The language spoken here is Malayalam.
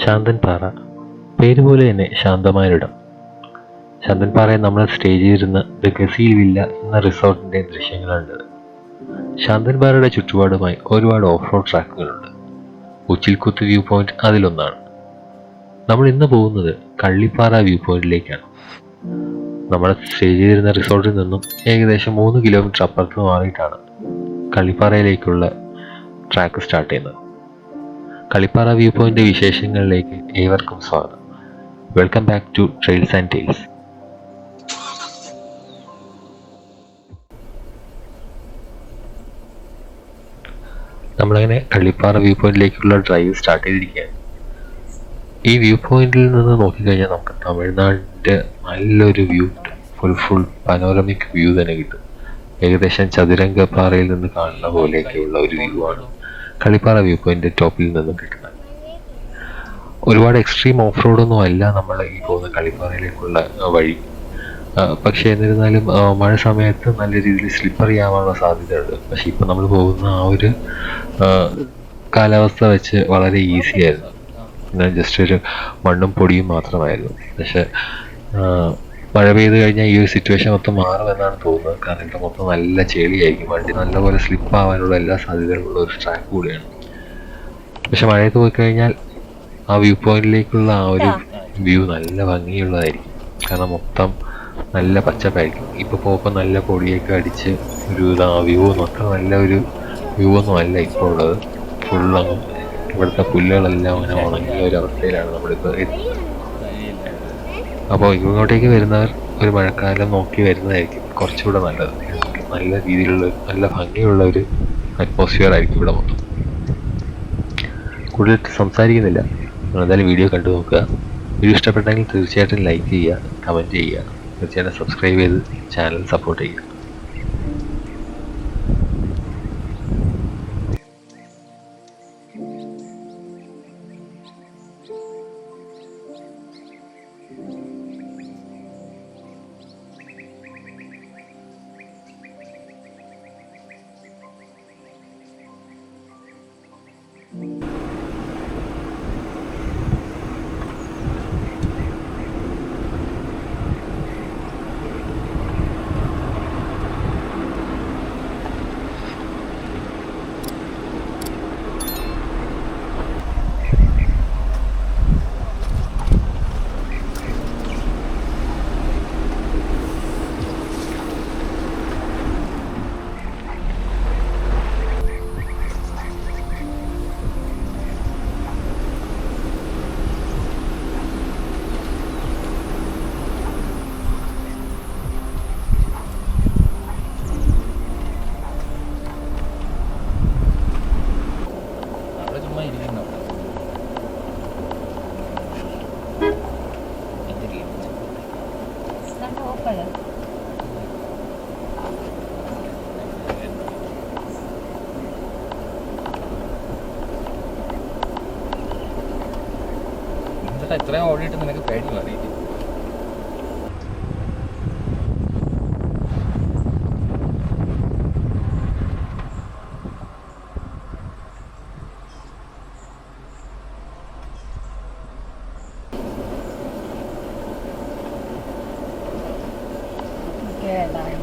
ശാന്തൻപാറ, പേര് പോലെ തന്നെ ശാന്തമായൊരിടം. ശാന്തൻപാറയിൽ നമ്മൾ സ്റ്റേ ചെയ്തിരുന്ന ദ ഗസീൽ വില്ല എന്ന റിസോർട്ടിന്റെ ദൃശ്യങ്ങളുണ്ട്. ശാന്തൻപാറയുടെ ചുറ്റുപാടുമായി ഒരുപാട് ഓഫ് റോഡ് ട്രാക്കുകളുണ്ട്. ഉച്ചിൽക്കുത്ത് വ്യൂ പോയിന്റ് അതിലൊന്നാണ്. നമ്മൾ ഇന്ന് പോകുന്നത് കള്ളിപ്പാറ വ്യൂ പോയിന്റിലേക്കാണ്. നമ്മൾ സ്റ്റേ ചെയ്തിരുന്ന റിസോർട്ടിൽ നിന്നും ഏകദേശം 3 കിലോമീറ്റർ അപ്പുറത്ത് മാറിയിട്ടാണ് കള്ളിപ്പാറയിലേക്കുള്ള ട്രാക്ക് സ്റ്റാർട്ട് ചെയ്യുന്നത്. കളിപ്പാറ വ്യൂ പോയിന്റ് വിശേഷങ്ങളിലേക്ക് ഏവർക്കും സ്വാഗതം. Welcome back to trails and tales. നമ്മളങ്ങനെ കള്ളിപ്പാറ വ്യൂ പോയിന്റിലേക്കുള്ള ഡ്രൈവ് സ്റ്റാർട്ട് ചെയ്തിരിക്കുകയാണ്. ഈ വ്യൂ പോയിന്റിൽ നിന്ന് നോക്കിക്കഴിഞ്ഞാൽ നമുക്ക് തമിഴ്നാടിൻ്റെ നല്ലൊരു വ്യൂ, ഫുൾ പനോരമിക് വ്യൂ തന്നെ കിട്ടും. ഏകദേശം ചതുരംഗപ്പാറയിൽ നിന്ന് കാണുന്ന പോലെയൊക്കെയുള്ള ഒരു വ്യൂ ആണ് കളിപ്പാറ വ്യൂ പോയിന്റ് ടോപ്പിൽ നിന്ന് കിട്ടുന്നത്. ഒരുപാട് എക്സ്ട്രീം ഓഫ് റോഡൊന്നും അല്ല നമ്മൾ ഈ പോകുന്ന കളിപ്പാറയിലേക്കുള്ള വഴി. പക്ഷേ എന്നിരുന്നാലും മഴ സമയത്ത് നല്ല രീതിയിൽ സ്ലിപ്പറി ആവാനുള്ള സാധ്യതയുണ്ട്. പക്ഷെ ഇപ്പം നമ്മൾ പോകുന്ന ആ ഒരു കാലാവസ്ഥ വെച്ച് വളരെ ഈസി ആയിരുന്നു. പിന്നെ ജസ്റ്റ് ഒരു മണ്ണും പൊടിയും മാത്രമായിരുന്നു. പക്ഷെ മഴ പെയ്ത് കഴിഞ്ഞാൽ ഈ ഒരു സിറ്റുവേഷൻ മൊത്തം മാറുമെന്നാണ് തോന്നുന്നത്. കാരണം ഇവിടെ മൊത്തം നല്ല ചെളിയായിരിക്കും. വണ്ടി നല്ലപോലെ സ്ലിപ്പ് ആവാനുള്ള എല്ലാ സാധ്യതകളുള്ള ഒരു ട്രാക്ക് കൂടിയാണ്. പക്ഷെ മഴയത്ത് പോയി കഴിഞ്ഞാൽ ആ വ്യൂ പോയിന്റിലേക്കുള്ള ആ ഒരു വ്യൂ നല്ല ഭംഗിയുള്ളതായിരിക്കും. കാരണം മൊത്തം നല്ല പച്ചപ്പായിരിക്കും. ഇപ്പോൾ പോകുമ്പോൾ നല്ല പൊടിയൊക്കെ അടിച്ച് ഒരു വ്യൂ മൊത്തം നല്ല ഒരു വ്യൂ ഒന്നും അല്ല ഇപ്പോൾ ഉള്ളത്. ഫുള്ളങ്ങ് ഇവിടുത്തെ പുല്ലുകളെല്ലാം അങ്ങനെ ഉണങ്ങിയ ഒരു അവസ്ഥയിലാണ് നമ്മളിപ്പോൾ എത്തുന്നത്. അപ്പോൾ ഇങ്ങോട്ടേക്ക് വരുന്നവർ ഒരു മഴക്കാലം നോക്കി വരുന്നതായിരിക്കും കുറച്ചുകൂടെ നല്ലത്. നല്ല രീതിയിലുള്ള നല്ല ഭംഗിയുള്ള ഒരു അറ്റ്മോസ്ഫിയർ ആയിരിക്കും ഇവിടെ മൊത്തം. കൂടുതൽ സംസാരിക്കുന്നില്ല, എന്തായാലും വീഡിയോ കണ്ടു നോക്കുക. വീഡിയോ ഇഷ്ടപ്പെട്ടെങ്കിൽ തീർച്ചയായിട്ടും ലൈക്ക് ചെയ്യുക, കമൻറ്റ് ചെയ്യുക, തീർച്ചയായിട്ടും സബ്സ്ക്രൈബ് ചെയ്ത് ചാനൽ സപ്പോർട്ട് ചെയ്യുക. ഇത്രയും ഓടിയിട്ട് നിനക്ക് പേടി മാറി. Good.